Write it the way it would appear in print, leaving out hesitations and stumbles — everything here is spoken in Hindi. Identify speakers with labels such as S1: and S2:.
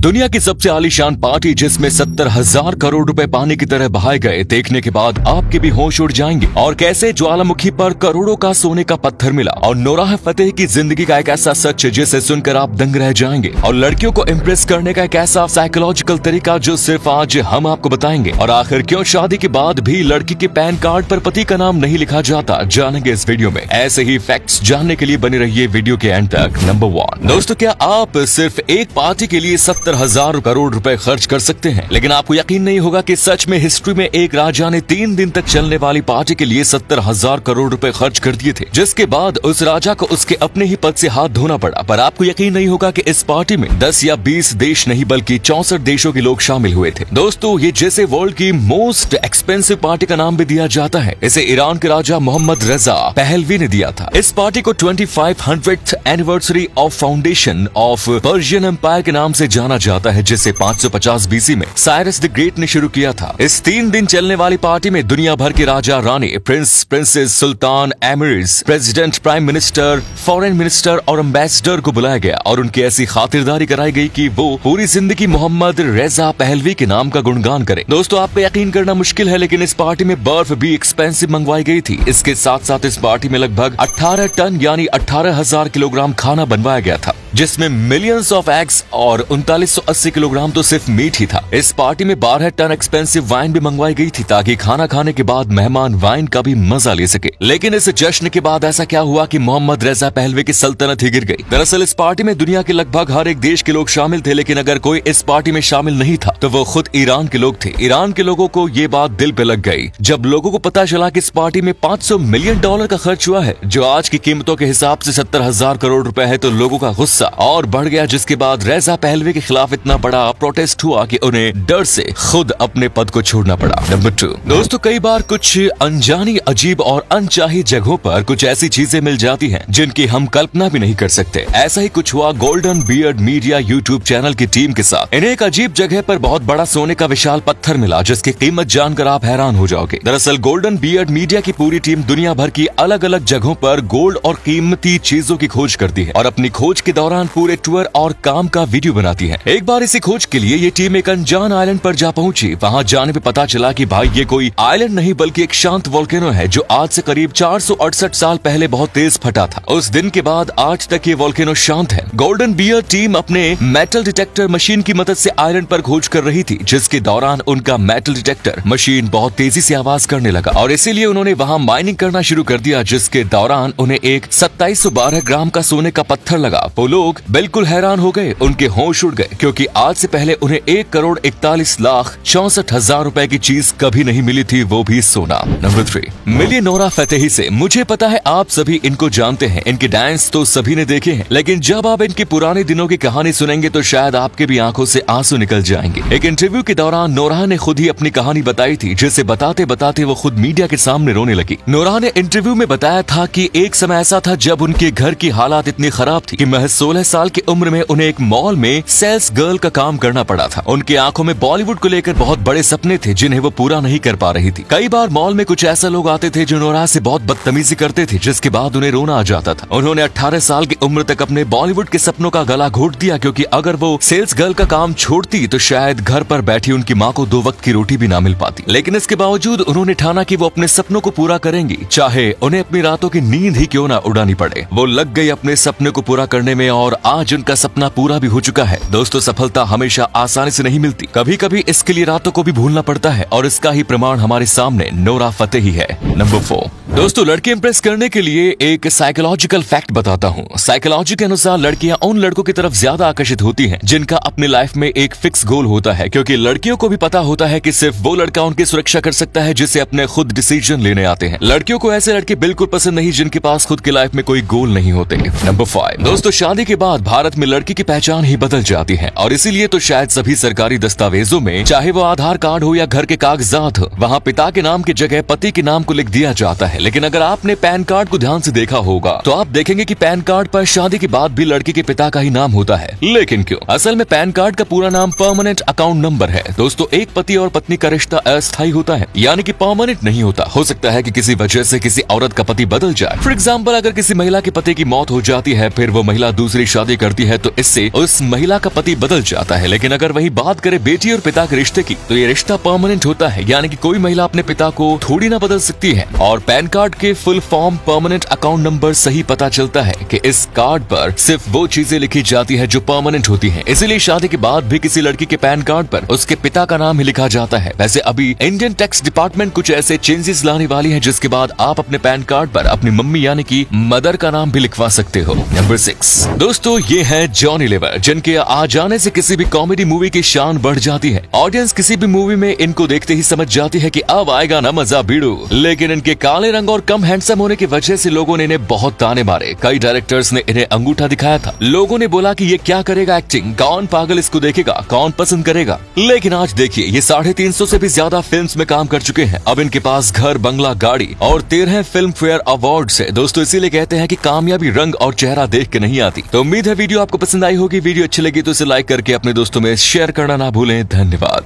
S1: दुनिया की सबसे आलीशान पार्टी जिसमें 70,000 करोड़ रुपए पानी की तरह बहाए गए, देखने के बाद आपके भी होश उड़ जाएंगे। और कैसे ज्वालामुखी पर करोड़ों का सोने का पत्थर मिला, और नोराह फतेही की जिंदगी का एक ऐसा सच जिसे सुनकर आप दंग रह जाएंगे, और लड़कियों को इम्प्रेस करने का एक ऐसा साइकोलॉजिकल तरीका जो सिर्फ आज हम आपको बताएंगे। और आखिर क्यों शादी के बाद भी लड़की के पैन कार्ड पर पति का नाम नहीं लिखा जाता, जानेंगे इस वीडियो में। ऐसे ही फैक्ट्स जानने के लिए बने रहिए वीडियो के एंड तक। नंबर 1 दोस्तों, क्या आप सिर्फ एक पार्टी के लिए 70,000 करोड़ रुपए खर्च कर सकते हैं? लेकिन आपको यकीन नहीं होगा कि सच में हिस्ट्री में एक राजा ने 3 दिन तक चलने वाली पार्टी के लिए 70,000 करोड़ रुपए खर्च कर दिए थे, जिसके बाद उस राजा को उसके अपने ही पद से हाथ धोना पड़ा। पर आपको यकीन नहीं होगा कि इस पार्टी में 10 या 20 देश नहीं बल्कि 64 देशों के लोग शामिल हुए थे। दोस्तों, ये जैसे वर्ल्ड की मोस्ट एक्सपेंसिव पार्टी का नाम भी दिया जाता है, इसे ईरान के राजा मोहम्मद रेजा पहलवी ने दिया था। इस पार्टी को 2500th anniversary of foundation of Persian empire के नाम से जाना जाता है, जिसे 550 बीसी में साइरस द ग्रेट ने शुरू किया था। इस 3 दिन चलने वाली पार्टी में दुनिया भर के राजा रानी, प्रिंस, प्रिंसेस, सुल्तान, emirs, president, prime minister, foreign minister और एम्बेसडर को बुलाया गया और उनकी ऐसी खातिरदारी कराई गई कि वो पूरी जिंदगी मोहम्मद रेजा पहलवी के नाम का गुणगान करे। दोस्तों, आप पे यकीन करना मुश्किल है, लेकिन इस पार्टी में बर्फ भी एक्सपेंसिव मंगवाई गई थी। इसके साथ साथ इस पार्टी में लगभग 18 टन यानी 18,000 किलोग्राम खाना बनवाया गया था, जिसमें मिलियंस ऑफ एग्स और 3980 किलोग्राम तो सिर्फ मीट ही था। इस पार्टी में 12 टन एक्सपेंसिव वाइन भी मंगवाई गई थी, ताकि खाना खाने के बाद मेहमान वाइन का भी मजा ले सके। लेकिन इस जश्न के बाद ऐसा क्या हुआ कि मोहम्मद रेजा पहलवी की सल्तनत ही गिर गई। दरअसल इस पार्टी में दुनिया के लगभग हर एक देश के लोग शामिल थे, लेकिन अगर कोई इस पार्टी में शामिल नहीं था तो वो खुद ईरान के लोग थे। ईरान के लोगों को ये बात दिल पे लग गई जब लोगों को पता चला कि इस पार्टी में $500 मिलियन का खर्च हुआ है, जो आज की कीमतों के हिसाब से 70,000 करोड़ रुपए है। तो लोगों का गुस्सा और बढ़ गया, जिसके बाद रेजा पहलवी के खिलाफ इतना बड़ा प्रोटेस्ट हुआ कि उन्हें डर से खुद अपने पद को छोड़ना पड़ा। नंबर 2 दोस्तों, कई बार कुछ अनजानी, अजीब और अनचाही जगहों पर कुछ ऐसी चीजें मिल जाती हैं जिनकी हम कल्पना भी नहीं कर सकते। ऐसा ही कुछ हुआ golden beard media YouTube channel की टीम के साथ। इन्हें एक अजीब जगह पर बहुत बड़ा सोने का विशाल पत्थर मिला, जिसकी कीमत जानकर आप हैरान हो जाओगे। दरअसल गोल्डन बियर्ड मीडिया की पूरी टीम दुनिया भर की अलग अलग जगहों पर गोल्ड और कीमती चीजों की खोज करती है, और अपनी खोज के दौरान पूरे टूर और काम का वीडियो बनाती है। एक बार इसी खोज के लिए ये टीम एक अनजान आइलैंड पर जा पहुंची। वहां जाने पे पता चला कि भाई ये कोई आइलैंड नहीं बल्कि एक शांत वोल्केनो है, जो आज से करीब 468 साल पहले बहुत तेज फटा था। उस दिन के बाद आज तक ये वोल्केनो शांत है। गोल्डन बियर टीम अपने मेटल डिटेक्टर मशीन की मदद से आइलैंड पर खोज कर रही थी, जिसके दौरान उनका मेटल डिटेक्टर मशीन बहुत तेजी से आवाज करने लगा, और इसीलिए उन्होंने वहां माइनिंग करना शुरू कर दिया, जिसके दौरान उन्हें एक 2712 ग्राम का सोने का पत्थर लगा। वो लोग बिल्कुल हैरान हो गए, उनके होश उड़ गए, क्योंकि आज से पहले उन्हें 1,41,64,000 रुपए की चीज कभी नहीं मिली थी, वो भी सोना। नंबर 3 मिलिए नोराह फतेही से। मुझे पता है आप सभी इनको जानते हैं, इनके डांस तो सभी ने देखे हैं, लेकिन जब आप इनके पुराने दिनों की कहानी सुनेंगे तो शायद आपके भी आंखों से आंसू निकल जाएंगे। एक इंटरव्यू के दौरान नोराह ने खुद ही अपनी कहानी बताई थी, जिसे बताते बताते वो खुद मीडिया के सामने रोने लगी। नोराह ने इंटरव्यू में बताया था कि एक समय ऐसा था जब उनके घर की हालात इतनी खराब थी कि महज 16 साल की उम्र में उन्हें एक मॉल में सेल्स गर्ल का काम करना पड़ा था। उनकी आंखों में बॉलीवुड को लेकर बहुत बड़े सपने थे, जिन्हें वो पूरा नहीं कर पा रही थी। कई बार मॉल में कुछ ऐसे लोग आते थे जो नोराह से बहुत बदतमीजी करते थे, जिसके बाद उन्हें रोना आ जाता था। उन्होंने 18 साल की उम्र तक अपने बॉलीवुड के सपनों का गला घोट दिया, क्योंकि अगर वो सेल्स गर्ल का काम छोड़ती तो शायद घर पर बैठी उनकी माँ को 2 वक्त की रोटी भी ना मिल पाती। लेकिन इसके बावजूद उन्होंने ठाना कि वो अपने सपनों को पूरा करेंगी, चाहे उन्हें अपनी रातों की नींद ही क्यों ना उड़ानी पड़े। वो लग गई अपने सपने को पूरा करने में, और आज उनका सपना पूरा भी हो चुका है। दोस्तों, सफलता हमेशा आसानी से नहीं मिलती, कभी कभी इसके लिए रातों को भी भूलना पड़ता है, और इसका ही प्रमाण हमारे सामने नोराह फतेही है। नंबर 4 दोस्तों, लड़के इंप्रेस करने के लिए एक साइकोलॉजिकल फैक्ट बताता हूँ। साइकोलॉजी के अनुसार लड़कियां उन लड़कों की तरफ ज्यादा आकर्षित होती हैं जिनका अपनी लाइफ में एक फिक्स गोल होता है, क्योंकि लड़कियों को भी पता होता है कि सिर्फ वो लड़का उनकी सुरक्षा कर सकता है जिसे अपने खुद डिसीजन लेने आते हैं। लड़कियों को ऐसे लड़के बिल्कुल पसंद नहीं जिनके पास खुद की लाइफ में कोई गोल नहीं होते। नंबर 5 दोस्तों, शादी के बाद भारत में लड़की की पहचान ही बदल जाती है, और इसीलिए तो शायद सभी सरकारी दस्तावेजों में, चाहे वो आधार कार्ड हो या घर के कागजात हो, वहाँ पिता के नाम की जगह पति के नाम को लिख दिया जाता है। लेकिन अगर आपने पैन कार्ड को ध्यान से देखा होगा तो आप देखेंगे कि पैन कार्ड पर शादी के बाद भी लड़की के पिता का ही नाम होता है। लेकिन क्यों? असल में पैन कार्ड का पूरा नाम परमानेंट अकाउंट नंबर है। दोस्तों, एक पति और पत्नी का रिश्ता अस्थायी होता है, यानी कि परमानेंट नहीं होता। हो सकता है कि किसी वजह से किसी औरत का पति बदल जाए। फॉर एग्जाम्पल, अगर किसी महिला के पति की मौत हो जाती है, फिर वो महिला दूसरी शादी करती है तो इससे उस महिला का पति बदल जाता है। लेकिन अगर वही बात करे बेटी और पिता के रिश्ते की, तो ये रिश्ता परमानेंट होता है, यानी कि कोई महिला अपने पिता को थोड़ी ना बदल सकती है। और पैन कार्ड के full form permanent account number से ही पता चलता है कि इस कार्ड पर सिर्फ वो चीजें लिखी जाती है जो परमानेंट होती हैं। इसीलिए शादी के बाद भी किसी लड़की के पैन कार्ड पर उसके पिता का नाम ही लिखा जाता है। वैसे अभी इंडियन टैक्स डिपार्टमेंट कुछ ऐसे चेंजेस लाने वाली है जिसके बाद आप अपने पैन कार्ड पर अपनी मम्मी यानी कि मदर का नाम भी लिखवा सकते हो। नंबर 6, दोस्तों ये है जॉनी लीवर, जिनके आ जाने से किसी भी कॉमेडी मूवी की शान बढ़ जाती है। ऑडियंस किसी भी मूवी में इनको देखते ही समझ जाती है कि अब आएगा ना मजा बीड़ू। लेकिन इनके काले रंग और कम हैंडसम होने की वजह से लोगों ने इन्हें बहुत ताने मारे। कई डायरेक्टर्स ने इन्हें अंगूठा दिखाया था। लोगों ने बोला कि ये क्या करेगा एक्टिंग, कौन पागल इसको देखेगा, कौन पसंद करेगा। लेकिन आज देखिए, ये 350 से भी ज्यादा फिल्म्स में काम कर चुके हैं। अब इनके पास घर, बंगला, गाड़ी और 13 फिल्म फेयर अवार्ड्स है। दोस्तों, इसीलिए कहते हैं कि कामयाबी रंग और चेहरा देख के नहीं आती। तो उम्मीद है वीडियो आपको पसंद आई होगी। वीडियो अच्छी लगी तो इसे लाइक करके अपने दोस्तों में शेयर करना ना भूलें। धन्यवाद।